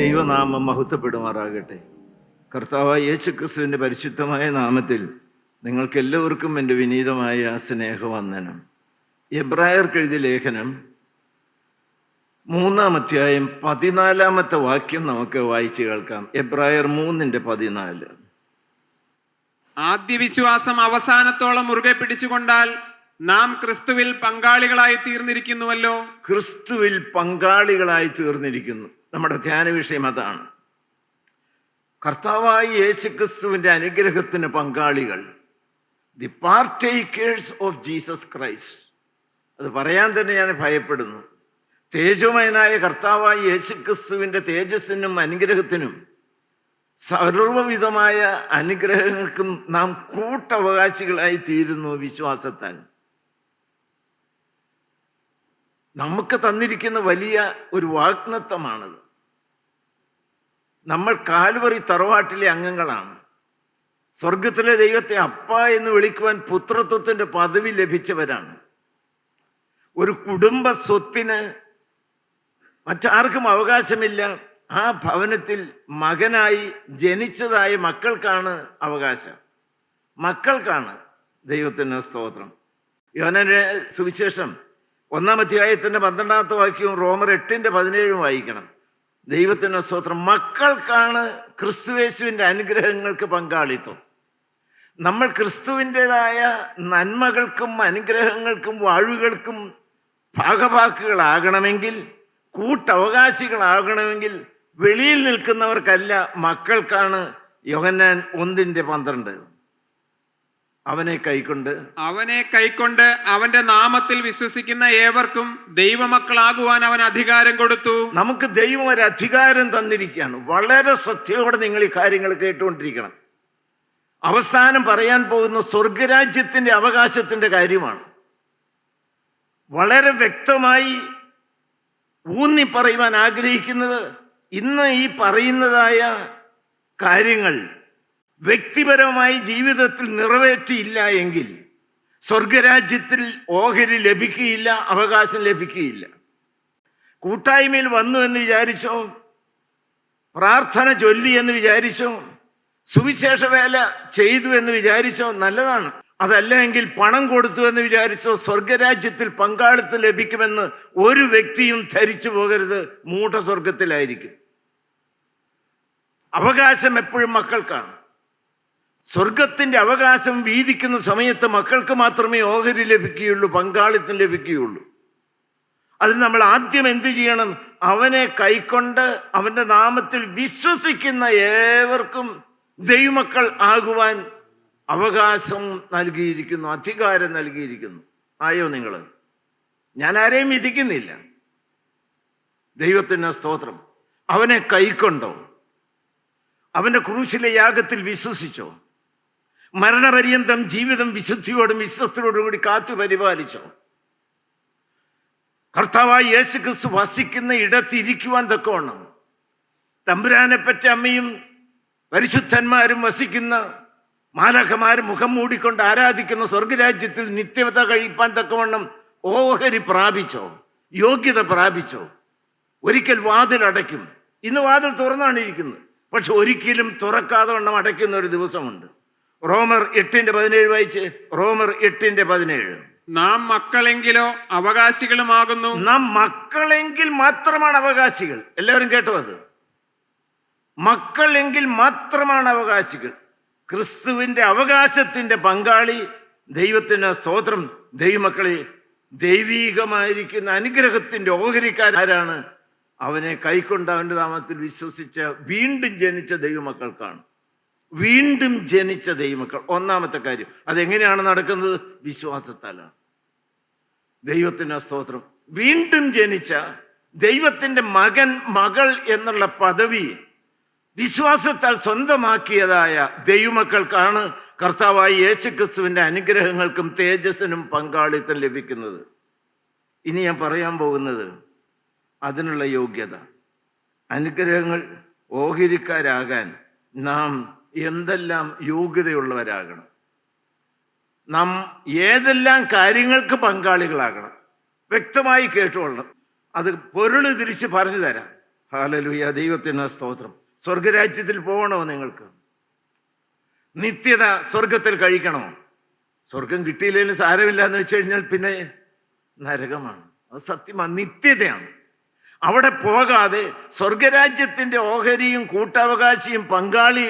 ദൈവനാമം മഹത്വപ്പെടുമാറാകട്ടെ. കർത്താവായ യേശുക്രിസ്തുവിൻ്റെ പരിശുദ്ധമായ നാമത്തിൽ നിങ്ങൾക്ക് എല്ലാവർക്കും എൻ്റെ വിനീതമായ സ്നേഹവന്ദനം. എബ്രായർക്ക് എഴുതിയ ലേഖനം 3-ാം അധ്യായം 14-ാമത്തെ വാക്യം നമുക്ക് വായിച്ചു കേൾക്കാം. എബ്രായർ 3:14. ആദ്യ വിശ്വാസം അവസാനത്തോളം മുറുകെ പിടിച്ചുകൊണ്ടാൽ നാം ക്രിസ്തുവിൽ പങ്കാളികളായി തീർന്നിരിക്കുന്നുവല്ലോ. ക്രിസ്തുവിൽ പങ്കാളികളായി തീർന്നിരിക്കുന്നു. നമ്മുടെ ധ്യാന വിഷയം അതാണ്. കർത്താവായ യേശുക്രിസ്തുവിൻ്റെ അനുഗ്രഹത്തിന് പങ്കാളികൾ, the partakers of Jesus Christ. അത് പറയാൻ തന്നെ ഞാൻ ഭയപ്പെടുന്നു. തേജോമയനായ കർത്താവായ യേശുക്രിസ്തുവിൻ്റെ തേജസ്സിനും അനുഗ്രഹത്തിനും സർവവിധമായ അനുഗ്രഹങ്ങൾക്കും നാം കൂട്ടവകാശികളായി തീരുന്നു വിശ്വാസത്താൽ. നമുക്ക് തന്നിരിക്കുന്ന വലിയ ഒരു വാഗ്ദത്തമാണത്. നമ്മൾ കാൽവറി തറവാട്ടിലെ അംഗങ്ങളാണ്. സ്വർഗത്തിലെ ദൈവത്തെ അപ്പ എന്ന് വിളിക്കുവാൻ പുത്രത്വത്തിൻ്റെ പദവി ലഭിച്ചവരാണ്. ഒരു കുടുംബ സ്വത്തിന് മറ്റാർക്കും അവകാശമില്ല. ആ ഭവനത്തിൽ മകനായി ജനിച്ചതായ മക്കൾക്കാണ് അവകാശം. മക്കൾക്കാണ്. ദൈവത്തിന് സ്തോത്രം. യോഹന്നാന്റെ സുവിശേഷം 1-ാം അധ്യായത്തിൻ്റെ 12-ാമത്തെ വാക്യവും റോമർ 8:17 വായിക്കണം. ദൈവത്തിന് സ്തോത്രം. മക്കൾക്കാണ് ക്രിസ്തുയേശുവിൻ്റെ അനുഗ്രഹങ്ങൾക്ക് പങ്കാളിത്തം. നമ്മൾ ക്രിസ്തുവിൻ്റെതായ നന്മകൾക്കും അനുഗ്രഹങ്ങൾക്കും വാഴ്വുകൾക്കും ഭാഗഭാക്കുകളാകണമെങ്കിൽ, കൂട്ടവകാശികളാകണമെങ്കിൽ വെളിയിൽ നിൽക്കുന്നവർക്കല്ല, മക്കൾക്കാണ്. യോഹന്നാൻ 1:12. അവനെ കൈക്കൊണ്ട് അവന്റെ നാമത്തിൽ വിശ്വസിക്കുന്ന ഏവർക്കും ദൈവമക്കളാകുവാൻ അവൻ അധികാരം കൊടുത്തു. നമുക്ക് ദൈവം ഒരു അധികാരം തന്നിരിക്കുകയാണ്. വളരെ ശ്രദ്ധയോടെ നിങ്ങൾ ഈ കാര്യങ്ങൾ കേട്ടുകൊണ്ടിരിക്കണം. അവസാനം പറയാൻ പോകുന്ന സ്വർഗരാജ്യത്തിന്റെ അവകാശത്തിന്റെ കാര്യമാണ്. വളരെ വ്യക്തമായി ഊന്നി പറയുവാൻ ആഗ്രഹിക്കുന്നത്, ഇന്ന് ഈ പറയുന്നതായ കാര്യങ്ങൾ വ്യക്തിപരമായി ജീവിതത്തിൽ നിറവേറ്റിയില്ല എങ്കിൽ സ്വർഗരാജ്യത്തിൽ ഓഹരി ലഭിക്കുകയില്ല, അവകാശം ലഭിക്കുകയില്ല. കൂട്ടായ്മയിൽ വന്നു എന്ന് വിചാരിച്ചോ, പ്രാർത്ഥന ചൊല്ലി എന്ന് വിചാരിച്ചോ, സുവിശേഷ വേല ചെയ്തു എന്ന് വിചാരിച്ചോ നല്ലതാണ്. അതല്ല എങ്കിൽ പണം കൊടുത്തു എന്ന് വിചാരിച്ചോ സ്വർഗരാജ്യത്തിൽ പങ്കാളിത്തം ലഭിക്കുമെന്ന് ഒരു വ്യക്തിയും ധരിച്ചു പോകരുത്. മൂഢസ്വർഗത്തിലായിരിക്കും. അവകാശം എപ്പോഴും മക്കൾക്കാണ്. സ്വർഗത്തിന്റെ അവകാശം വീതിക്കുന്ന സമയത്ത് മക്കൾക്ക് മാത്രമേ ഓഹരി ലഭിക്കുകയുള്ളൂ, പങ്കാളിത്തം ലഭിക്കുകയുള്ളൂ. അതിന് നമ്മൾ ആദ്യം എന്ത് ചെയ്യണം? അവനെ കൈക്കൊണ്ട് അവന്റെ നാമത്തിൽ വിശ്വസിക്കുന്ന ഏവർക്കും ദൈവമക്കൾ ആകുവാൻ അവകാശം നൽകിയിരിക്കുന്നു, അധികാരം നൽകിയിരിക്കുന്നു. ആയോ നിങ്ങൾ? ഞാൻ ആരെയും വിധിക്കുന്നില്ല. ദൈവത്തിന് സ്തോത്രം. അവനെ കൈക്കൊണ്ടോ? അവന്റെ ക്രൂശിലെ യാഗത്തിൽ വിശ്വസിച്ചോ? മരണപര്യന്തം ജീവിതം വിശുദ്ധിയോടും വിശ്വസ്തയോടും കൂടി കാത്തു പരിപാലിച്ചോ? കർത്താവായ യേശുക്രിസ്തു വസിക്കുന്ന ഇടത്തിരിക്കുവാൻ തക്കവണ്ണം തമ്പുരാനെ പറ്റ അമ്മയും പരിശുദ്ധന്മാരും വസിക്കുന്ന മാലാഖമാരും മുഖം മൂടിക്കൊണ്ട് ആരാധിക്കുന്ന സ്വർഗരാജ്യത്തിൽ നിത്യത കഴിപ്പാൻ തക്കവണ്ണം ഓഹരി പ്രാപിച്ചോ? യോഗ്യത പ്രാപിച്ചോ? ഒരിക്കൽ വാതിൽ അടയ്ക്കും. ഇന്ന് വാതിൽ തുറന്നാണ് ഇരിക്കുന്നത്. പക്ഷെ ഒരിക്കലും തുറക്കാതെ വണ്ണം അടയ്ക്കുന്ന ഒരു ദിവസമുണ്ട്. റോമർ 8:17 വായിച്ച്. റോമർ 8:17. നാം മക്കളെങ്കിലോ അവകാശികളുമാകുന്നു. നാം മക്കളെങ്കിൽ മാത്രമാണ് അവകാശികൾ. എല്ലാവരും കേട്ടോ? അത് മക്കളെങ്കിൽ മാത്രമാണ് അവകാശികൾ. ക്രിസ്തുവിന്റെ അവകാശത്തിന്റെ പങ്കാളി. ദൈവത്തിന് സ്തോത്രം. ദൈവമക്കളെ, ദൈവീകമായിരിക്കുന്ന അനുഗ്രഹത്തിന്റെ ഓഹരിക്കാരാണ്? അവനെ കൈക്കൊണ്ട് അവന്റെ നാമത്തിൽ വിശ്വസിച്ച വീണ്ടും ജനിച്ച ദൈവമക്കൾക്കാണ്. വീണ്ടും ജനിച്ച ദൈവമക്കൾ. ഒന്നാമത്തെ കാര്യം. അതെങ്ങനെയാണ് നടക്കുന്നത്? വിശ്വാസത്താലാണ്. ദൈവത്തിന് സ്തോത്രം. വീണ്ടും ജനിച്ച ദൈവത്തിന്റെ മകൻ, മകൾ എന്നുള്ള പദവി വിശ്വാസത്താൽ സ്വന്തമാക്കിയതായ ദൈവമക്കൾക്കാണ് കർത്താവായ യേശുക്രിസ്തുവിന്റെ അനുഗ്രഹങ്ങൾക്കും തേജസ്സിനും പങ്കാളിത്തം ലഭിക്കുന്നത്. ഇനി ഞാൻ പറയാൻ പോകുന്നത് അതിനുള്ള യോഗ്യത. അനുഗ്രഹങ്ങൾ ഓഹരിക്കാരാകാൻ നാം എന്തെല്ലാം യോഗ്യതയുള്ളവരാകണം? നാം ഏതെല്ലാം കാര്യങ്ങൾക്ക് പങ്കാളികളാകണം? വ്യക്തമായി കേട്ടുകൊള്ളണം. അത് പൊരുൾ തിരിച്ച് പറഞ്ഞു തരാം. ഹല്ലേലൂയ, ദൈവത്തിന് സ്തോത്രം. സ്വർഗരാജ്യത്തിൽ പോകണോ നിങ്ങൾക്ക്? നിത്യത സ്വർഗത്തിൽ കഴിക്കണോ? സ്വർഗം കിട്ടിയില്ലെങ്കിലും സാരമില്ല എന്ന് വെച്ച് കഴിഞ്ഞാൽ പിന്നെ നരകമാണ്. അത് സത്യമാണ്, നിത്യതയാണ്. അവിടെ പോകാതെ സ്വർഗരാജ്യത്തിൻ്റെ ഓഹരിയും കൂട്ടവകാശിയും പങ്കാളി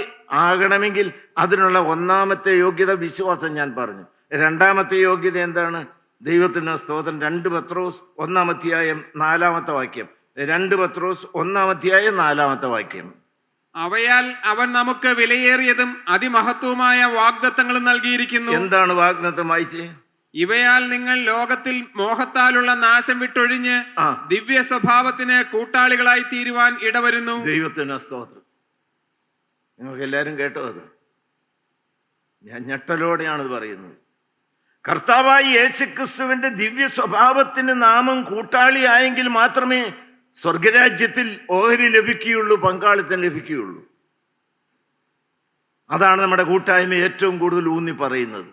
ആകണമെങ്കിൽ അതിനുള്ള ഒന്നാമത്തെ യോഗ്യത വിശ്വാസം ഞാൻ പറഞ്ഞു. രണ്ടാമത്തെ യോഗ്യത എന്താണ്? ദൈവത്തിന് സ്തോത്രം. 2 പത്രോസ് 1-ാം അധ്യായം 4-ാമത്തെ വാക്യം. 2 പത്രോസ് 1-ാം അധ്യായം 4-ാമത്തെ വാക്യം. അവയാൽ അവൻ നമുക്ക് വിലയേറിയതും അതിമഹത്വമായ വാഗ്ദത്തങ്ങളും നൽകിയിരിക്കുന്നു. എന്താണ് വാഗ്ദത്തം? വായിച്ചേ. ഇവയാൽ നിങ്ങൾ ലോകത്തിൽ മോഹത്താലുള്ള നാശം വിട്ടൊഴിഞ്ഞ് ദിവ്യ സ്വഭാവത്തിന് കൂട്ടാളികളായി തീരുവാൻ ഇടവരുന്നു. ദൈവത്തിന് സ്തോത്രം. നിങ്ങൾക്ക് എല്ലാവരും കേട്ടോ? അത് ഞാൻ ഞെട്ടലോടെയാണത് പറയുന്നത്. കർത്താവായ യേശുക്രിസ്തുവിന്റെ ദിവ്യ സ്വഭാവത്തിന് നാമം കൂട്ടാളിയായെങ്കിൽ മാത്രമേ സ്വർഗരാജ്യത്തിൽ ഓഹരി ലഭിക്കുകയുള്ളൂ, പങ്കാളിത്തം ലഭിക്കുകയുള്ളൂ. അതാണ് നമ്മുടെ കൂട്ടായ്മ ഏറ്റവും കൂടുതൽ ഊന്നി പറയുന്നത്.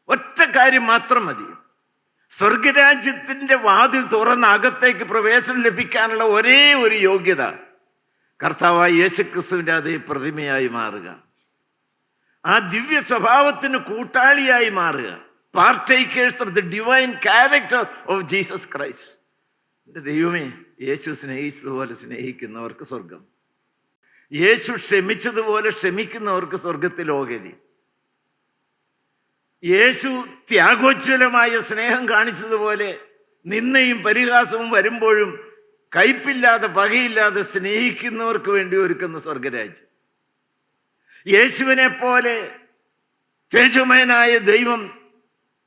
ഒറ്റ കാര്യം മാത്രം മതി. സ്വർഗരാജ്യത്തിന്റെ വാതിൽ തുറന്ന് അകത്തേക്ക് പ്രവേശനം ലഭിക്കാനുള്ള ഒരേ ഒരു യോഗ്യത കർത്താവായ യേശുക്രിസ്തുവിന്റെ അതേ പ്രതിമയായി മാറുക, ആ ദിവ്യ സ്വഭാവത്തിന് കൂട്ടാളിയായി മാറുക. Partakers of the divine character of Jesus Christ. എൻ്റെ ദൈവമേ, യേശു സ്നേഹിച്ചതുപോലെ സ്നേഹിക്കുന്നവർക്ക് സ്വർഗം, യേശു ക്ഷമിച്ചതുപോലെ ക്ഷമിക്കുന്നവർക്ക് സ്വർഗത്തിൽ ഓഹരി, യേശു ത്യാഗോജ്വലമായ സ്നേഹം കാണിച്ചതുപോലെ നിന്ദയും പരിഹാസവും വരുമ്പോഴും കയ്പില്ലാതെ പകയില്ലാതെ സ്നേഹിക്കുന്നവർക്ക് വേണ്ടി ഒരുക്കുന്ന സ്വർഗരാജ്യം. യേശുവിനെ പോലെ തേജോമയനായ ദൈവം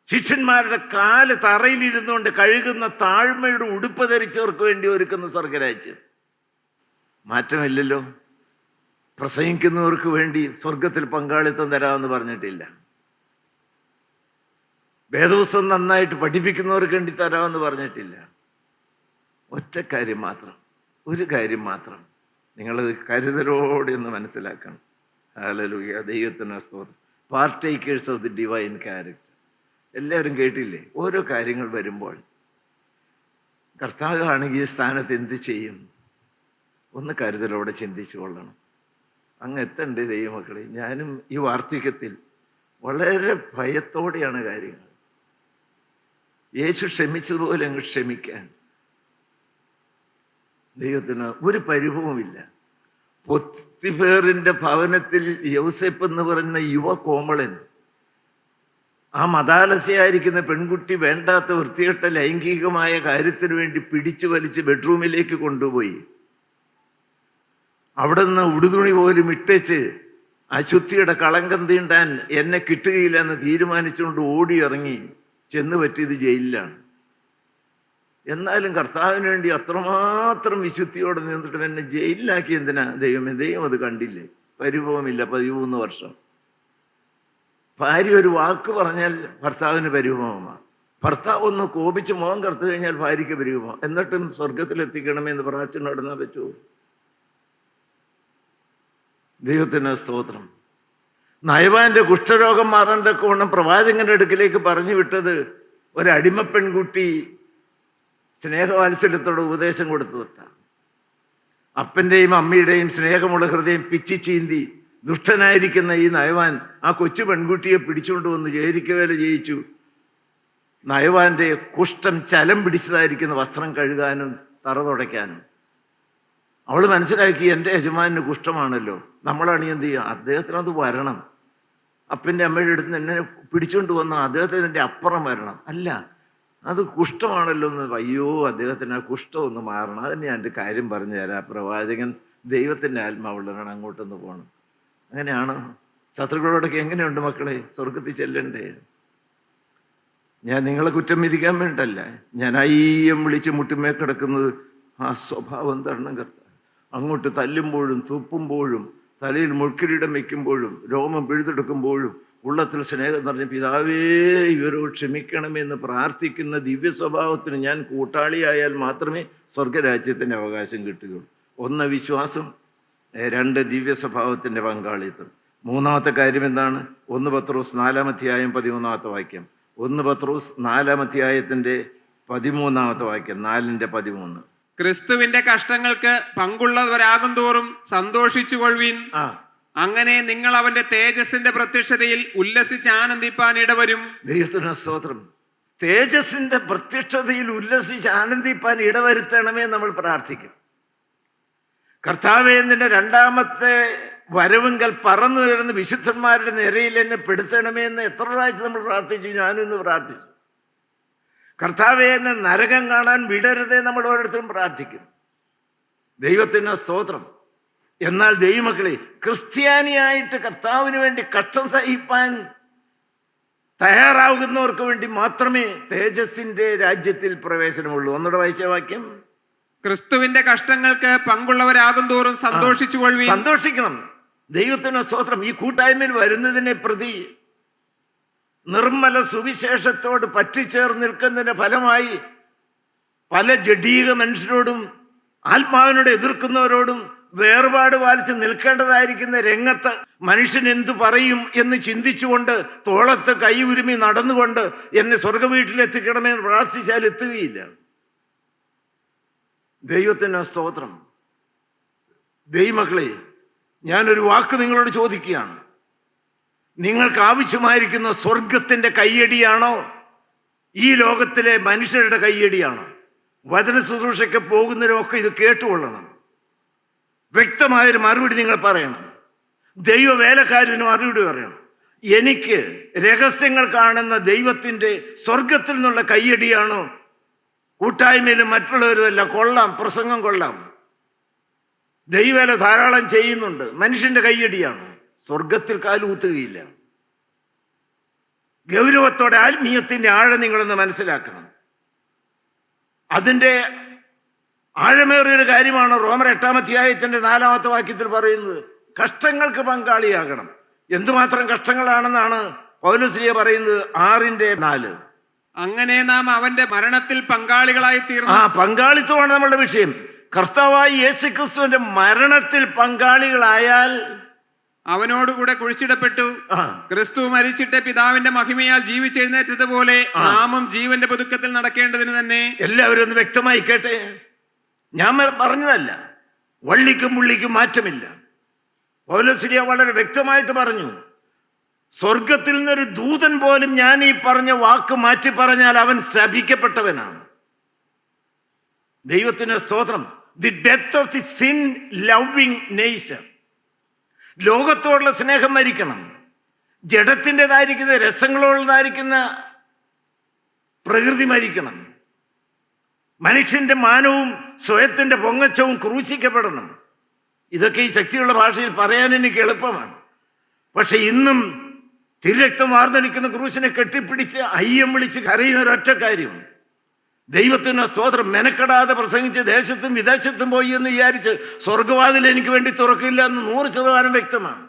ശിഷ്യന്മാരുടെ കാല് തറയിലിരുന്നുകൊണ്ട് കഴുകുന്ന താഴ്മയുടെ ഉടുപ്പ് ധരിച്ചവർക്ക് വേണ്ടി ഒരുക്കുന്ന സ്വർഗരാജ്യം. മാറ്റമില്ലല്ലോ. പ്രസംഗിക്കുന്നവർക്ക് വേണ്ടി സ്വർഗത്തിൽ പങ്കാളിത്തം തരാമെന്ന് പറഞ്ഞിട്ടില്ല. വേദപുസ്തകം നന്നായിട്ട് പഠിപ്പിക്കുന്നവർക്ക് വേണ്ടി തരാമെന്ന് പറഞ്ഞിട്ടില്ല. ഒറ്റ കാര്യം മാത്രം, ഒരു കാര്യം മാത്രം നിങ്ങളത് കരുതലോടെ ഒന്ന് മനസ്സിലാക്കണം. ഹല്ലേലൂയ, ദൈവത്തിന് സ്തോത്രം. Partakers of the divine character. എല്ലാവരും കേട്ടില്ലേ? ഓരോ കാര്യങ്ങൾ വരുമ്പോൾ കർത്താവ് ആണെങ്കിൽ ഈ സ്ഥാനത്ത് എന്ത് ചെയ്യും? ഒന്ന് കരുതലോടെ ചിന്തിച്ചു കൊള്ളണം. അങ്ങ് എത്തണ്ടേ ദൈവമക്കളെ? ഞാനും ഈ വാർദ്ധക്യത്തിൽ വളരെ ഭയത്തോടെയാണ് കാര്യങ്ങൾ. യേശു ക്ഷമിച്ചതുപോലെ അങ്ങ് ക്ഷമിക്കാൻ ദൈവത്തിന് ഒരു പരിഭവമില്ല. പൊത്തിഫേറിന്റെ ഭവനത്തിൽ യൗസേപ്പ് എന്ന് പറയുന്ന യുവ കോമളൻ, ആ മതാലസ്യായിരിക്കുന്ന പെൺകുട്ടി വേണ്ടാത്ത വൃത്തികെട്ട ലൈംഗികമായ കാര്യത്തിന് വേണ്ടി പിടിച്ചു വലിച്ച് ബെഡ്റൂമിലേക്ക് കൊണ്ടുപോയി. അവിടെ നിന്ന് ഉടുതുണി പോലും ഇട്ടേച്ച് അശുദ്ധിയുടെ കളങ്കം തീണ്ടാൻ എന്നെ കിട്ടുകയില്ല എന്ന് തീരുമാനിച്ചുകൊണ്ട് ഓടി ഇറങ്ങി. ചെന്ന് പറ്റിയത് ജയിലിലാണ്. എന്നാലും കർത്താവിന് വേണ്ടി അത്രമാത്രം വിശുദ്ധിയോടെ നിന്നിട്ട് എന്നെ ജയിലിലാക്കി. എന്തിനാ? ദൈവമേ, ദൈവം അത് കണ്ടില്ലേ? പരിഭവമില്ല. 13 വർഷം. ഭാര്യ ഒരു വാക്ക് പറഞ്ഞാൽ ഭർത്താവിന് പരിഭവമാണ്. ഭർത്താവ് ഒന്ന് കോപിച്ച് മുഖം കറുത്തു കഴിഞ്ഞാൽ ഭാര്യയ്ക്ക് പരിഭവം. എന്നിട്ടും സ്വർഗത്തിലെത്തിക്കണമെന്ന് പ്രാർത്ഥന നടന്നാൽ പറ്റുമോ? ദൈവത്തിന് സ്തോത്രം. നയവാന്റെ കുഷ്ഠരോഗം മാറാൻ തക്കവണ്ണം പ്രവാചകന്റെ അടുക്കിലേക്ക് പറഞ്ഞു വിട്ടത് ഒരടിമ പെൺകുട്ടി സ്നേഹവാത്സല്യത്തോടെ ഉപദേശം കൊടുത്തതാണ്. അപ്പൻ്റെയും അമ്മയുടെയും സ്നേഹമുള്ള ഹൃദയം പിച്ചി ചീന്തി ദുഷ്ടനായിരിക്കുന്ന ഈ നയവാൻ ആ കൊച്ചു പെൺകുട്ടിയെ പിടിച്ചുകൊണ്ട് വന്ന് ചേരിക്കവേല ചെയ്യിച്ചു. നയവാന്റെ കുഷ്ഠം ചലം പിടിച്ചതായിരിക്കുന്ന വസ്ത്രം കഴുകാനും തറ തുടയ്ക്കാനും. അവൾ മനസ്സിലാക്കി, എൻ്റെ യജമാനന് കുഷ്ഠമാണല്ലോ, നമ്മളാണ് എന്ത് ചെയ്യുക? അദ്ദേഹത്തിന് അത് വരണം. അപ്പൻ്റെ അമ്മയുടെ അടുത്ത് എന്നെ പിടിച്ചുകൊണ്ട് വന്ന അദ്ദേഹത്തിന് എൻ്റെ അപ്പുറം വരണം. അല്ല, അത് കുഷ്ഠമാണല്ലോ എന്ന്. അയ്യോ, അദ്ദേഹത്തിന് ആ കുഷ്ഠം ഒന്ന് മാറണം. അതിന് ഞാൻ എൻ്റെ കാര്യം പറഞ്ഞു തരാം. പ്രവാചകൻ ദൈവത്തിൻ്റെ ആത്മാവുള്ളവരാണ്, അങ്ങോട്ടൊന്ന് പോകണം. അങ്ങനെയാണ്. ശത്രുക്കളോടൊക്കെ എങ്ങനെയുണ്ട് മക്കളെ? സ്വർഗത്തിൽ ചെല്ലണ്ടേ? ഞാൻ നിങ്ങളെ കുറ്റം വിധിക്കാൻ വേണ്ടല്ല. ഞാൻ അയ്യം വിളിച്ച് മുട്ടുമേ കിടക്കുന്നത് ആ സ്വഭാവം തരണം കർത്താവ്. അങ്ങോട്ട് തല്ലുമ്പോഴും തുപ്പുമ്പോഴും തലയിൽ മുൾക്കിരീടം വയ്ക്കുമ്പോഴും രോമം പിഴുതെടുക്കുമ്പോഴും ഉള്ളത്തിൽ സ്നേഹം നിറഞ്ഞ പിതാവേ ഇവരോട് ക്ഷമിക്കണമെന്ന് പ്രാർത്ഥിക്കുന്ന ദിവ്യ സ്വഭാവത്തിന് ഞാൻ കൂട്ടാളിയായാൽ മാത്രമേ സ്വർഗരാജ്യത്തിൻ്റെ അവകാശം കിട്ടുകയുള്ളൂ. 1 വിശ്വാസം, 2 ദിവ്യ സ്വഭാവത്തിൻ്റെ പങ്കാളിത്തം. മൂന്നാമത്തെ കാര്യം എന്താണ്? 1 പത്രോസ് 4-ാം അധ്യായം 13-ാമത്തെ വാക്യം. 1 പത്രോസ് 4-ാം അധ്യായത്തിൻ്റെ 13-ാമത്തെ വാക്യം, 4-ന്റെ 13. ക്രിസ്തുവിന്റെ കഷ്ടങ്ങൾക്ക് പങ്കുള്ളവരാകും തോറും സന്തോഷിച്ചുകൊള്ളുവിൻ. ആ, അങ്ങനെ നിങ്ങൾ അവന്റെ തേജസ്സിന്റെ പ്രത്യക്ഷതയിൽ ഉല്ലസിച്ച് ആനന്ദിപ്പാൻ ഇടവരും. ദൈവത്തിന് സ്തോത്രം. തേജസ്സിന്റെ പ്രത്യക്ഷതയിൽ ഉല്ലസിച്ച് ആനന്ദിപ്പാൻ ഇടവരുത്തണമേ നമ്മൾ പ്രാർത്ഥിക്കും. കർത്താവേ, നിന്റെ രണ്ടാമത്തെ വരവുങ്കൽ പറന്നു വരുന്ന വിശുദ്ധന്മാരുടെ നിരയിൽ എന്നെ പെടുത്തണമേ എന്ന് എത്ര പ്രാവശ്യം നമ്മൾ പ്രാർത്ഥിച്ചു. ഞാനും ഇന്ന് പ്രാർത്ഥിച്ചു. കർത്താവേ, എന്നെ നരകം കാണാൻ വിടരുതേ നമ്മൾ ഓരോരുത്തരും പ്രാർത്ഥിക്കും. ദൈവത്തിന് സ്തോത്രം. എന്നാൽ ദൈവമക്കളെ, ക്രിസ്ത്യാനിയായിട്ട് കർത്താവിന് വേണ്ടി കഷ്ടം സഹിപ്പാൻ തയ്യാറാകുന്നവർക്ക് വേണ്ടി മാത്രമേ തേജസ്സിന്റെ രാജ്യത്തിൽ പ്രവേശനമുള്ളൂ. ഒന്നുകൂടെ വായിച്ച വാക്യം. ക്രിസ്തുവിന്റെ കഷ്ടങ്ങൾക്ക് പങ്കുള്ളവരാകും തോറും സന്തോഷിച്ചുകൊള്ളുവിൻ. സന്തോഷിക്കണം. ദൈവത്തിന് സ്തോത്രം. ഈ കൂട്ടായ്മയിൽ വരുന്നതിനെ പ്രതി നിർമ്മല സുവിശേഷത്തോട് പറ്റിച്ചേർന്ന് നിൽക്കുന്നതിന്റെ ഫലമായി പല ജഡീക മനുഷ്യരോടും ആത്മാവിനോട് എതിർക്കുന്നവരോടും വേർപാട് പാലിച്ച് നിൽക്കേണ്ടതായിരിക്കുന്ന രംഗത്ത് മനുഷ്യൻ എന്തു പറയും എന്ന് ചിന്തിച്ചുകൊണ്ട് തോളത്ത് കൈ ഉരുമി നടന്നുകൊണ്ട് എന്നെ സ്വർഗവീട്ടിലെത്തിക്കണമെന്ന് പ്രാർത്ഥിച്ചാൽ എത്തുകയില്ല. ദൈവത്തിന് സ്തോത്രം. ദൈവമക്കളെ, ഞാനൊരു വാക്ക് നിങ്ങളോട് ചോദിക്കുകയാണ്. നിങ്ങൾക്ക് ആവശ്യമായിരിക്കുന്ന സ്വർഗത്തിന്റെ കയ്യടിയാണോ ഈ ലോകത്തിലെ മനുഷ്യരുടെ കയ്യടിയാണോ? വചന ശുശ്രൂഷയ്ക്ക് പോകുന്നവരൊക്കെ ഇത് കേട്ടുകൊള്ളണം. വ്യക്തമായൊരു മറുപടി നിങ്ങൾ പറയണം. ദൈവ വേലക്കാരന് മറുപടി പറയണം. എനിക്ക് രഹസ്യങ്ങൾ കാണുന്ന ദൈവത്തിൻ്റെ സ്വർഗത്തിൽ നിന്നുള്ള കയ്യടിയാണോ? കൂട്ടായ്മയിലും മറ്റുള്ളവരുമല്ല, കൊള്ളാം, പ്രസംഗം കൊള്ളാം, ദൈവവേല ധാരാളം ചെയ്യുന്നുണ്ട്, മനുഷ്യന്റെ കയ്യടിയാണ്. സ്വർഗത്തിൽ കാലുകുത്തുകയില്ല. ഗൗരവത്തോടെ ആത്മീയത്തിന്റെ ആഴം നിങ്ങളൊന്ന് മനസ്സിലാക്കണം. അതിൻ്റെ ആഴമേറിയൊരു കാര്യമാണ് റോമർ 8-ാം അധ്യായത്തിന്റെ 4-ാമത്തെ വാക്യത്തിൽ പറയുന്നത്. കഷ്ടങ്ങൾക്ക് പങ്കാളിയാകണം. എന്തുമാത്രം കഷ്ടങ്ങളാണെന്നാണ് പൗലോസ് പറയുന്നത്. 6:4. അങ്ങനെ നാം അവന്റെ മരണത്തിൽ പങ്കാളികളായി തീർന്നു. പങ്കാളിത്തമാണ് നമ്മളുടെ വിഷയം. കർത്താവായ യേശുക്രിസ്തുവിന്റെ മരണത്തിൽ പങ്കാളികളായാൽ അവനോടുകൂടെ കുഴിച്ചിടപ്പെട്ടു. ക്രിസ്തു മരിച്ചിട്ട് പിതാവിന്റെ മഹിമയാൽ ജീവിച്ചെഴുന്നേറ്റതുപോലെ നാമും ജീവന്റെ പുതുക്കത്തിൽ നടക്കേണ്ടതിന് തന്നെ. എല്ലാവരും ഒന്ന് വ്യക്തമായി കേട്ടെ. ഞാൻ പറഞ്ഞതല്ല, വള്ളിക്കും പുള്ളിക്കും മാറ്റമില്ല. പൗലോസ് വളരെ വ്യക്തമായിട്ട് പറഞ്ഞു, സ്വർഗത്തിൽ നിന്നൊരു ദൂതൻ പോലും ഞാൻ ഈ പറഞ്ഞ വാക്ക് മാറ്റി പറഞ്ഞാൽ അവൻ ശപിക്കപ്പെട്ടവനാണ്. ദൈവത്തിന് സ്തോത്രം. The death of the sin loving nature. ലോകത്തോടുള്ള സ്നേഹം മരിക്കണം. ജഡത്തിൻ്റെതായിരിക്കുന്ന രസങ്ങളുള്ളതായിരിക്കുന്ന പ്രകൃതി മരിക്കണം. മനുഷ്യന്റെ മാനവും സ്വയത്തിന്റെ പൊങ്ങച്ചവും ക്രൂശിക്കപ്പെടണം. ഇതൊക്കെ ഈ ശക്തിയുള്ള ഭാഷയിൽ പറയാൻ എനിക്ക് എളുപ്പമാണ്. പക്ഷെ ഇന്നും തിരക്തം വാർന്നടിക്കുന്ന ക്രൂശിനെ കെട്ടിപ്പിടിച്ച് അയ്യം വിളിച്ച് കരയുന്ന ഒരൊറ്റ കാര്യം, ദൈവത്തിന് സ്തോത്രം, മെനക്കെടാതെ പ്രസംഗിച്ച് ദേശത്തും വിദേശത്തും പോയി എന്ന് വിചാരിച്ച് സ്വർഗവാതിൽ എനിക്ക് വേണ്ടി തുറക്കില്ല എന്ന് 100% വ്യക്തമാണ്.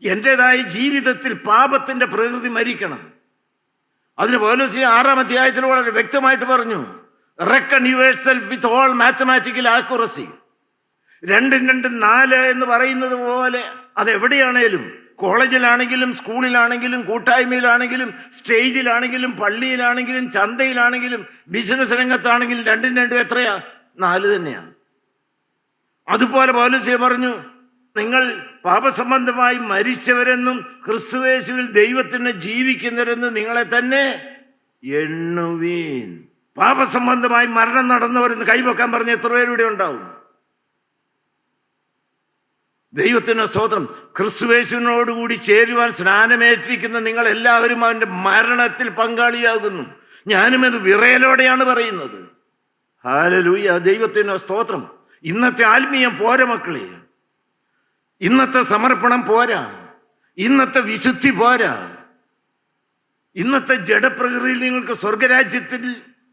എൻ്റെതായ ജീവിതത്തിൽ പാപത്തിന്റെ പ്രകൃതി മരിക്കണം. അതിന് പൗലോസ് 6-ാം അധ്യായത്തിൽ വളരെ വ്യക്തമായിട്ട് പറഞ്ഞു, reckon yourself with all mathematical accuracy. 2-2-4 എന്ന് പറയുന്നത് പോലെ അതെവിടെയാണേലും, കോളേജിലാണെങ്കിലും സ്കൂളിലാണെങ്കിലും കൂട്ടായ്മയിലാണെങ്കിലും സ്റ്റേജിലാണെങ്കിലും പള്ളിയിലാണെങ്കിലും ചന്തയിലാണെങ്കിലും ബിസിനസ് രംഗത്താണെങ്കിലും 2-2 എത്രയാ? 4 തന്നെയാണ്. അതുപോലെ പൗലോസ് പറഞ്ഞു, നിങ്ങൾ പാപസംബന്ധമായി മരിച്ചവരെന്നും ക്രിസ്തുയേശുവിൽ ദൈവത്തിന് ജീവിക്കുന്നവരെന്നും നിങ്ങളെ തന്നെ എണ്ണുവീൻ. പാപസംബന്ധമായി മരണം നടന്നവരെന്ന് കൈവെക്കാൻ പറഞ്ഞ എത്ര പേരുടെ ഉണ്ടാവും? ദൈവത്തിന് സ്തോത്രം. ക്രിസ്തുയേശുവിനോടുകൂടി ചേരുവാൻ സ്നാനമേറ്റിരിക്കുന്ന നിങ്ങൾ എല്ലാവരും അവന്റെ മരണത്തിൽ പങ്കാളിയാകുന്നു. ഞാനും ഇത് വിറയലോടെയാണ് പറയുന്നത്. ഹല്ലേലൂയ. ദൈവത്തിന് സ്തോത്രം. ഇന്നത്തെ ആത്മീയം പോരാ മക്കളെ, ഇന്നത്തെ സമർപ്പണം പോരാ, ഇന്നത്തെ വിശുദ്ധി പോരാ. ഇന്നത്തെ ജഡപ്രകൃതിയിൽ നിങ്ങൾക്ക് സ്വർഗരാജ്യത്തിൽ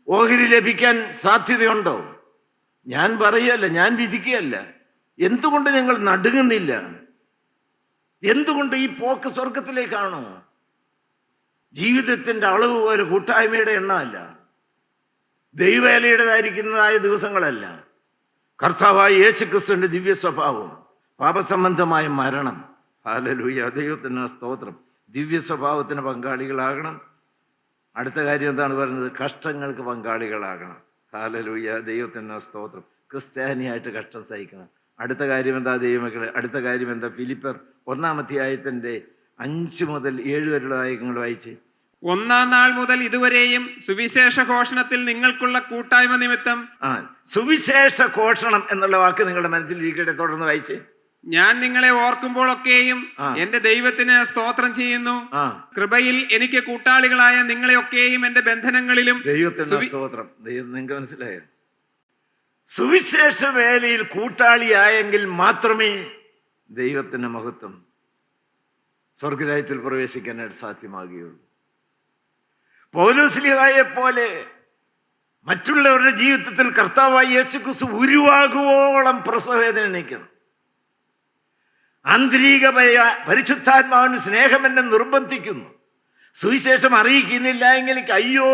ഓഹരി ലഭിക്കാൻ സാധ്യതയുണ്ടോ? ഞാൻ പറയല്ല, ഞാൻ വിധിക്കുകയല്ല. എന്തുകൊണ്ട് നിങ്ങൾ നടുങ്ങുന്നില്ല? എന്തുകൊണ്ട് ഈ പോക്ക് സ്വർഗത്തിലേക്കാണോ? ജീവിതത്തിന്റെ അളവ് ഒരു കൂട്ടായ്മയുടെ എണ്ണമല്ല, ദൈവവേലയുടേതായിരിക്കുന്നതായ ദിവസങ്ങളല്ല. കർത്താവായ യേശുക്രിസ്തുവിന്റെ ദിവ്യ സ്വഭാവം, പാപസംബന്ധമായ മരണം. ഹല്ലേലൂയ. ദൈവത്തിന് സ്തോത്രം. ദിവ്യ സ്വഭാവത്തിന് പങ്കാളികളാകണം. അടുത്ത കാര്യം എന്താണ് പറയുന്നത്? കഷ്ടങ്ങൾക്ക് പങ്കാളികളാകണം. ഹല്ലേലൂയ, ദൈവത്തിന് സ്തോത്രം. ക്രിസ്ത്യാനിയായിട്ട് കഷ്ടം സഹിക്കണം. അടുത്ത കാര്യം എന്താ ദൈവമക്കളെ? അടുത്ത കാര്യം എന്താ? ഫിലിപ്പർ 1-ാം അധ്യായത്തിന്റെ 5 മുതൽ 7 വരെയുള്ള വാക്യങ്ങൾ വായിച്ച്. 1-ാം നാൾ മുതൽ ഇതുവരെയും സുവിശേഷ ഘോഷണത്തിൽ നിങ്ങൾക്കുള്ള കൂട്ടായ്മ നിമിത്തം. സുവിശേഷ ഘോഷണം എന്നുള്ള വാക്ക് നിങ്ങളുടെ മനസ്സിൽ ഇരിക്കട്ടെ. തുടർന്ന് വായിച്ച്. ഞാൻ നിങ്ങളെ ഓർക്കുമ്പോഴൊക്കെയും എന്റെ ദൈവത്തിന് സ്തോത്രം ചെയ്യുന്നു. കൃപയിൽ എനിക്ക് കൂട്ടാളികളായ നിങ്ങളെയൊക്കെയും എന്റെ ബന്ധനങ്ങളിലും. ദൈവത്തിന് സ്തോത്രം. നിങ്ങൾക്ക് മനസ്സിലായോ? സുവിശേഷ വേലയിൽ കൂട്ടാളിയായെങ്കിൽ മാത്രമേ ദൈവത്തിന് മഹത്വം, സ്വർഗരാജ്യത്തിൽ പ്രവേശിക്കാനായിട്ട് സാധ്യമാകുകയുള്ളൂ. പൗലോസ്ലീഹായെ പോലെ മറ്റുള്ളവരുടെ ജീവിതത്തിൽ കർത്താവായ യേശുക്രിസ്തു ഉരുവാകുവോളം പ്രസവവേദന എണീക്കണം. ആന്തരിക പരിശുദ്ധാത്മാവിന് സ്നേഹം എന്നെ നിർബന്ധിക്കുന്നു. സുവിശേഷം അറിയിക്കുന്നില്ല എങ്കിൽ അയ്യോ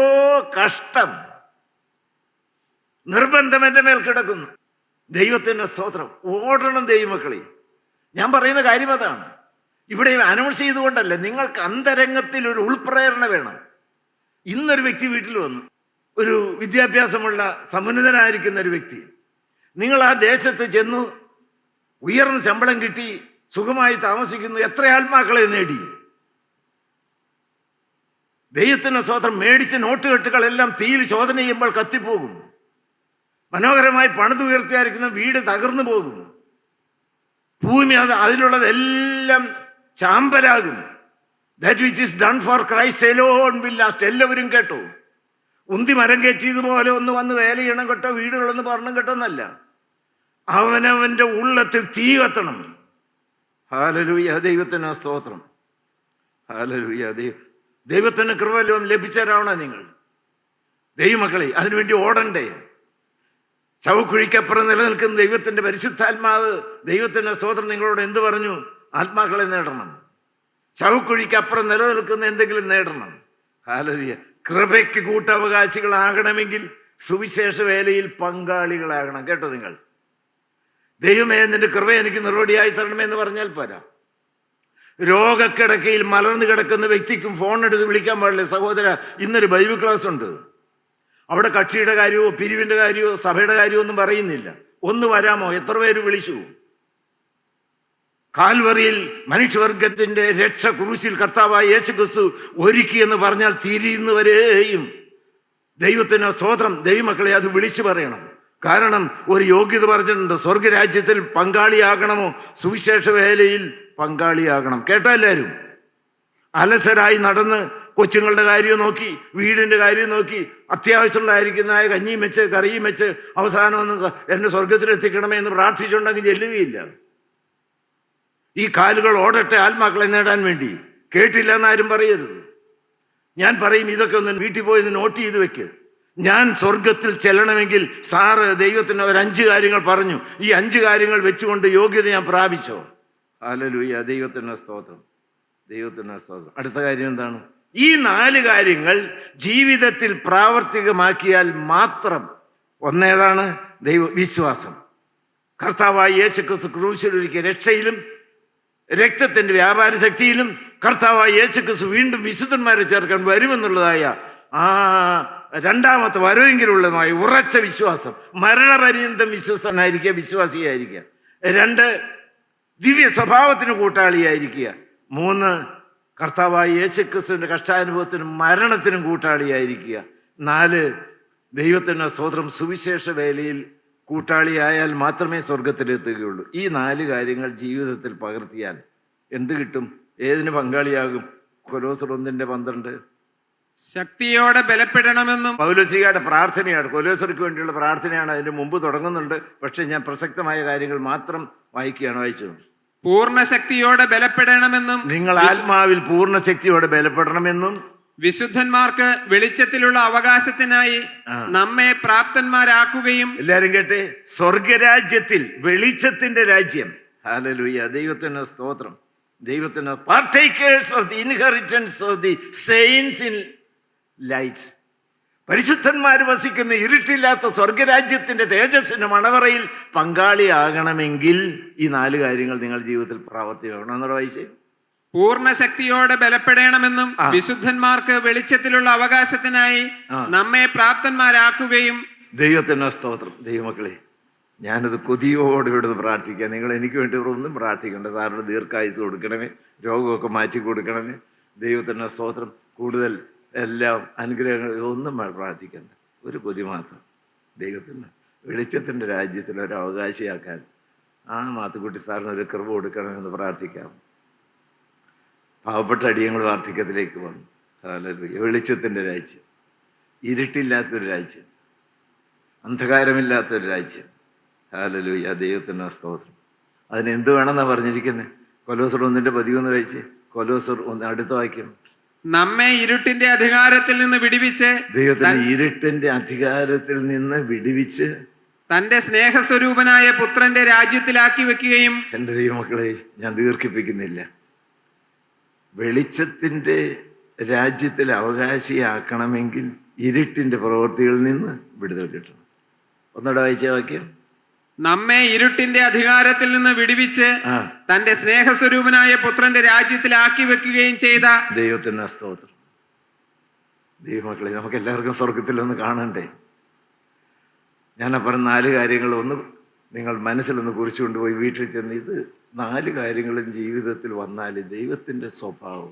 കഷ്ടം, നിർബന്ധം എൻ്റെ മേൽ കിടക്കുന്നു. ദൈവത്തിൻ്റെ സ്തോത്രം. ഓടണം ദൈവമക്കളെ. ഞാൻ പറയുന്ന കാര്യം അതാണ്. ഇവിടെ അനൗൺസ് ചെയ്തുകൊണ്ടല്ല, നിങ്ങൾക്ക് അന്തരംഗത്തിൽ ഒരു ഉൾപ്രേരണ വേണം. ഇന്നൊരു വ്യക്തി വീട്ടിൽ വന്നു, ഒരു വിദ്യാഭ്യാസമുള്ള സമുന്നതനായിരിക്കുന്ന ഒരു വ്യക്തി. നിങ്ങൾ ആ ദേശത്ത് ചെന്നു, ഉയർന്ന ശമ്പളം കിട്ടി, സുഖമായി താമസിക്കുന്നു. എത്ര ആത്മാക്കളെ നേടി. ദൈവത്തിന് സ്തോത്രം. മേടിച്ച നോട്ടുകെട്ടുകളെല്ലാം തീയിൽ ചോദന ചെയ്യുമ്പോൾ കത്തിപ്പോകും. മനോഹരമായി പണിതുയർത്തിയായിരിക്കുന്ന വീട് തകർന്നു പോകും. ഭൂമി അതിലുള്ളതെല്ലാം ചാമ്പലാകും. That which is done for Christ alone will last. എല്ലാവരും കേട്ടോ. ഉന്തി മരം കയറ്റിയതുപോലെ ഒന്ന് വന്ന് വേല ചെയ്യണം കേട്ടോ, വീടുകളൊന്ന് പറഞ്ഞു കേട്ടോന്നല്ല. അവനവന്റെ ഉള്ളത്തിൽ തീ കത്തണം. ഹല്ലേലൂയ, ദൈവത്തിന് സ്തോത്രം. ഹല്ലേലൂയ. ദൈവത്തിന് കൃപ ലഭിച്ചവരാണോ നിങ്ങൾ ദൈവമക്കളെ? അതിനുവേണ്ടി ഓടണ്ടേ? ശവക്കുഴിക്കപ്പുറം നിലനിൽക്കുന്ന ദൈവത്തിന്റെ പരിശുദ്ധാത്മാവ്, ദൈവത്തിന്റെ സ്തോത്രം നിങ്ങളോട് എന്ത് പറഞ്ഞു? ആത്മാക്കളെ നേടണം. ശവക്കുഴിക്കപ്പുറം നിലനിൽക്കുന്ന എന്തെങ്കിലും നേടണം. ഹല്ലേലൂയ. കൃപയ്ക്ക് കൂട്ടവകാശികളാകണമെങ്കിൽ സുവിശേഷ വേലയിൽ പങ്കാളികളാകണം. കേട്ടോ നിങ്ങൾ? ദൈവമേ നിന്റെ കൃപ എനിക്ക് നിർവടിയായി തരണമേ എന്ന് പറഞ്ഞാൽ പോരാ. രോഗക്കിടക്കയിൽ മലർന്നു കിടക്കുന്ന വ്യക്തിക്കും ഫോൺ എടുത്ത് വിളിക്കാൻ പാടില്ല. സഹോദര, ഇന്നൊരു ബൈബിൾ ക്ലാസ് ഉണ്ട്. അവിടെ കക്ഷിയുടെ കാര്യമോ പിരിവിന്റെ കാര്യമോ സഭയുടെ കാര്യമോ ഒന്നും പറയുന്നില്ല. ഒന്ന് വരാമോ? എത്ര പേര് വിളിച്ചു? കാൽവറിയിൽ മനുഷ്യവർഗത്തിന്റെ രക്ഷ ക്രൂശിൽ കർത്താവായ യേശുക്രിസ്തു ഒരുക്കി എന്ന് പറഞ്ഞാൽ തിരിയുന്നവരെയും ദൈവത്തിന് സ്തോത്രം. ദൈവമക്കളെ അത് വിളിച്ചു പറയണം. കാരണം ഒരു യോഗ്യത പറഞ്ഞിട്ടുണ്ട്. സ്വർഗരാജ്യത്തിൽ പങ്കാളിയാകണമോ? സുവിശേഷ വേലയിൽ പങ്കാളിയാകണം. കേട്ടോ എല്ലാവരും? അലസരായി നടന്ന് കൊച്ചുങ്ങളുടെ കാര്യം നോക്കി, വീടിന്റെ കാര്യം നോക്കി, അത്യാവശ്യമുള്ളതായിരിക്കുന്ന കഞ്ഞിയും വെച്ച് കറിയും വെച്ച് അവസാനം ഒന്ന് എന്നെ സ്വർഗത്തിലെത്തിക്കണമേ എന്ന് പ്രാർത്ഥിച്ചുണ്ടെങ്കിൽ ചെല്ലുകയില്ല. ഈ കാലുകൾ ഓടട്ടെ ആത്മാക്കളെ നേടാൻ വേണ്ടി. കേട്ടില്ല എന്നാരും പറയരുത്. ഞാൻ പറയും, ഇതൊക്കെ ഒന്ന് വീട്ടിൽ പോയി നോട്ട് ചെയ്ത് വെക്ക്. ഞാൻ സ്വർഗത്തിൽ ചെല്ലണമെങ്കിൽ സാറ് ദൈവത്തിന് ഒരു 5 കാര്യങ്ങൾ പറഞ്ഞു. ഈ 5 കാര്യങ്ങൾ വെച്ചുകൊണ്ട് യോഗ്യത ഞാൻ പ്രാപിച്ചോ? ഹല്ലേലൂയ, ദൈവത്തിന് സ്തോത്രം. ദൈവത്തിന് സ്തോത്രം. അടുത്ത കാര്യം എന്താണ്? ഈ 4 കാര്യങ്ങൾ ജീവിതത്തിൽ പ്രാവർത്തികമാക്കിയാൽ മാത്രം. ഒന്നേതാണ്? വിശ്വാസം. കർത്താവായ യേശുക്രിസ്തു ക്രൂശിലൊരുക്കിയ രക്ഷയിലും രക്തത്തിന്റെ വ്യാപാര ശക്തിയിലും കർത്താവായ യേശുക്രിസ്തു വീണ്ടും വിശുദ്ധന്മാരെ ചേർക്കാൻ വരുമെന്നുള്ളതായ ആ രണ്ടാമത്തെ വരവെങ്കിലുള്ളതുമായ ഉറച്ച വിശ്വാസം. മരണപര്യന്തം വിശ്വസനായിരിക്കുക, വിശ്വാസിയായിരിക്കുക. 2, ദിവ്യ സ്വഭാവത്തിന് കൂട്ടാളിയായിരിക്കുക. 3, കർത്താവായ യേശുക്രിസ്തുവിന്റെ കഷ്ടാനുഭവത്തിനും മരണത്തിനും കൂട്ടാളിയായിരിക്കുക. 4, ദൈവത്തിന്റെ സ്തോത്രം സുവിശേഷ വേലയിൽ കൂട്ടാളിയായാൽ മാത്രമേ സ്വർഗത്തിലെത്തുകയുള്ളൂ. ഈ 4 കാര്യങ്ങൾ ജീവിതത്തിൽ പകർത്തിയാൽ എന്ത് കിട്ടും? ഏതിന് പങ്കാളിയാകും? കൊലോസ്യർ 1:12 ശക്തിയോടെ ബലപ്പെടണമെന്നും. പൗലോസ്ലീഹയുടെ പ്രാർത്ഥനയാണ്, കൊലോസ്യർക്ക് വേണ്ടിയുള്ള പ്രാർത്ഥനയാണ്. അതിന് മുമ്പ് തുടങ്ങുന്നുണ്ട്. പക്ഷെ ഞാൻ പ്രസക്തമായ കാര്യങ്ങൾ മാത്രം വായിക്കുകയാണ്. വായിച്ചു. പൂർണ്ണ ശക്തിയോടെ ബലപ്പെടണമെന്നും. നിങ്ങൾ ആത്മാവിൽ പൂർണ്ണ ശക്തിയോടെ ബലപ്പെടണമെന്നും. വിശുദ്ധന്മാർക്ക് വെളിച്ചത്തിലുള്ള അവകാശത്തിനായി നമ്മെ പ്രാപ്തന്മാരാക്കുകയും. എല്ലാരും കേട്ടെ? സ്വർഗരാജ്യത്തിൽ വെളിച്ചത്തിന്റെ രാജ്യം. ഹല്ലേലൂയ, ദൈവത്തിന് സ്തോത്രം. ദൈവത്തിന് partakers of the inheritance of the saints in light. പരിശുദ്ധന്മാർ വസിക്കുന്ന ഇരുട്ടില്ലാത്ത സ്വർഗരാജ്യത്തിന്റെ തേജസ്സിന്റെ മണവറയിൽ പങ്കാളിയാകണമെങ്കിൽ ഈ 4 കാര്യങ്ങൾ നിങ്ങൾ ജീവിതത്തിൽ പ്രാവർത്തികമാകണം. എന്നോട് വായിച്ചേ. പൂർണ്ണ ശക്തിയോടെ ബലപ്പെടണമെന്നും വിശുദ്ധന്മാർക്ക് വെളിച്ചത്തിലുള്ള അവകാശത്തിനായി നമ്മെ പ്രാപ്തന്മാരാക്കുകയും ദൈവത്തിന് സ്തോത്രം. ദൈവമക്കളെ, ഞാനത് കൊതിയോടെ ഇവിടുന്ന് പ്രാർത്ഥിക്കാം. നിങ്ങൾ എനിക്ക് വേണ്ടി ഒന്നും പ്രാർത്ഥിക്കേണ്ട. സാറിന് ദീർഘായുസ് കൊടുക്കണമേ, രോഗമൊക്കെ മാറ്റി കൊടുക്കണമേ. ദൈവത്തിന് സ്തോത്രം. കൂടുതൽ എല്ലാം അനുഗ്രഹങ്ങൾ ഒന്നും പ്രാർത്ഥിക്കേണ്ട. ഒരു കൊതി മാത്രം, ദൈവത്തിന് വെളിച്ചത്തിൻ്റെ രാജ്യത്തിൽ ഒരു അവകാശിയാക്കാൻ ആ മാത്തുക്കുട്ടി സാറിന് ഒരു കൃപ കൊടുക്കണമെന്ന് പ്രാർത്ഥിക്കാം. പാവപ്പെട്ട അടിയങ്ങൾ വാർദ്ധക്യത്തിലേക്ക് വന്നു. ഹല്ലേലൂയ. വെളിച്ചത്തിൻ്റെ രാജ്യം, ഇരുട്ടില്ലാത്തൊരു രാജ്യം, അന്ധകാരമില്ലാത്തൊരു രാജ്യം. ഹല്ലേലൂയ. ദൈവത്തിന് സ്തോത്രം. അതിനെന്ത് വേണമെന്നാണ് പറഞ്ഞിരിക്കുന്നത്? കൊലോസർ 1:11 വായിച്ച്. കൊലോസർ 1 അടുത്ത വാക്യം. നമ്മെ ഇരുട്ടിന്റെ അധികാരത്തിൽ നിന്ന് വിടുവിച്ച്, ദൈവത്തിന്റെ ഇരുട്ടിന്റെ അധികാരത്തിൽ നിന്ന് വിടുവിച്ച് തന്റെ സ്നേഹസ്വരൂപനായ പുത്രന്റെ രാജ്യത്തിലാക്കി വെക്കുകയും. എൻ്റെ ദൈവമക്കളെ, ഞാൻ ദീർഘിപ്പിക്കുന്നില്ല. വെളിച്ചത്തിൻ്റെ രാജ്യത്തിൽ അവകാശിയാക്കണമെങ്കിൽ ഇരുട്ടിൻ്റെ പ്രവൃത്തികളിൽ നിന്ന് വിടുതൽ കിട്ടണം. ഒന്നുകൂടെ വായിച്ച വാക്യം. നമ്മെ ഇരുട്ടിന്റെ അധികാരത്തിൽ നിന്ന് വിടുവിച്ച് തന്റെ സ്നേഹസ്വരൂപനായ പുത്രന്റെ രാജ്യത്തിലാക്കി വെക്കുകയും ചെയ്ത ദൈവത്തിന് സ്തോത്രം. ദൈവമക്കളെ, നമുക്ക് എല്ലാവർക്കും സ്വർഗത്തിലൊന്ന് കാണണ്ടേ? ഞാൻ പറഞ്ഞ 4 കാര്യങ്ങൾ ഒന്ന് നിങ്ങൾ മനസ്സിലൊന്ന് കുറിച്ചു കൊണ്ടുപോയി വീട്ടിൽ ചെന്ന് ഇത് 4 കാര്യങ്ങളും ജീവിതത്തിൽ വന്നാൽ ദൈവത്തിൻ്റെ സ്വഭാവം,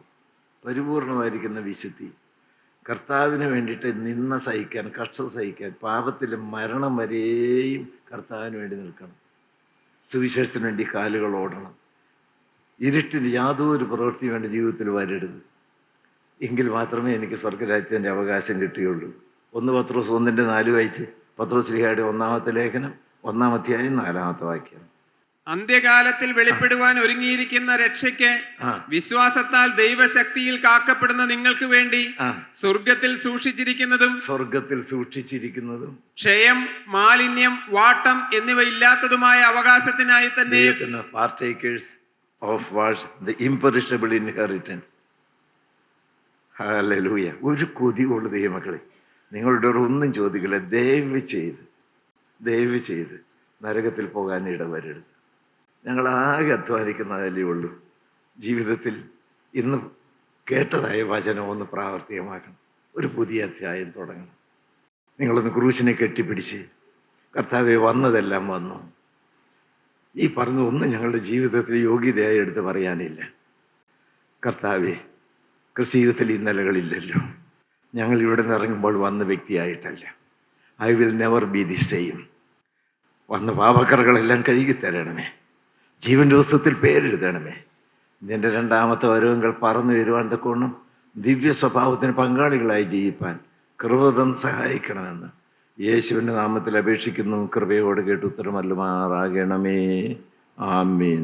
പരിപൂർണമായിരിക്കുന്ന വിശുദ്ധി, കർത്താവിന് വേണ്ടിയിട്ട് നിന്ന സഹിക്കാൻ, കഷ്ടത സഹിക്കാൻ, പാപത്തിൽ മരണം വരെയും കർത്താവിന് വേണ്ടി നിൽക്കണം. സുവിശേഷത്തിന് വേണ്ടി കാലുകൾ ഓടണം. ഇരുട്ടിന് യാതൊരു പ്രവൃത്തിയും വേണ്ടി ജീവിതത്തിൽ വരരുത്. എങ്കിൽ മാത്രമേ എനിക്ക് സ്വർഗരാജ്യത്തിൻ്റെ അവകാശം കിട്ടുകയുള്ളൂ. 1 പത്രോസ് 1:4 വായിച്ച്. പത്രോസ് ശ്ലീഹായുടെ 1-ാമത്തെ ലേഖനം 1-ാം അധ്യായം 4-ാമത്തെ വാക്യം. അന്ത്യകാലത്തിൽ വെളിപ്പെടുവാൻ ഒരുങ്ങിയിരിക്കുന്ന രക്ഷയ്ക്ക് വിശ്വാസത്താൽ ദൈവശക്തിയിൽ കാക്കപ്പെടുന്ന നിങ്ങൾക്ക് വേണ്ടി സ്വർഗത്തിൽ സൂക്ഷിച്ചിരിക്കുന്നതും ക്ഷയം, മാലിന്യം, വാട്ടം എന്നിവ ഇല്ലാത്തതുമായ അവകാശത്തിനായി തന്നെ partakers of what the imperishable inheritance. Hallelujah. ഒരു കൊതിയുള്ള ദൈവമക്കളെ, നിങ്ങളുടെ ഒന്നും ചോദിക്കില്ല. ദയവ് ചെയ്ത് നരകത്തിൽ പോകാൻ ഇടവരരുത്. ഞങ്ങളാകെ അധ്വാനിക്കുന്നതല്ലേ ഉള്ളൂ. ജീവിതത്തിൽ ഇന്ന് കേട്ടതായ വചനം ഒന്ന് പ്രാവർത്തികമാക്കണം. ഒരു പുതിയ അധ്യായം തുടങ്ങണം. നിങ്ങളൊന്ന് ക്രൂശിനെ കെട്ടിപ്പിടിച്ച്, കർത്താവെ വന്നതെല്ലാം വന്നു, ഈ പറഞ്ഞ ഒന്നും ഞങ്ങളുടെ ജീവിതത്തിൽ യോഗ്യതയായി എടുത്ത് പറയാനില്ല. കർത്താവെ, ക്രിസ്തീയത്തിൽ ഇന്നലകളില്ലല്ലോ. ഞങ്ങൾ ഇവിടെ നിന്ന് ഇറങ്ങുമ്പോൾ വന്ന വ്യക്തിയായിട്ടല്ല. I will never be the same. വന്ന പാപക്കറകളെല്ലാം കഴുകിത്തരണമേ. ജീവൻ്റെ പുസ്തകത്തിൽ പേരെഴുതണമേ. നിന്റെ 2-ാമത്തെ വരവുകൾ പറന്നു വരുവാൻ തക്കോണം ദിവ്യ സ്വഭാവത്തിന് പങ്കാളികളായി ജീവിപ്പാൻ കൃപതം സഹായിക്കണമെന്ന് യേശുവിൻ്റെ നാമത്തിൽ അപേക്ഷിക്കുന്നു. കൃപയോട് കേട്ട് ഉത്തരമല്ലുമാറാകണമേ. ആമീൻ.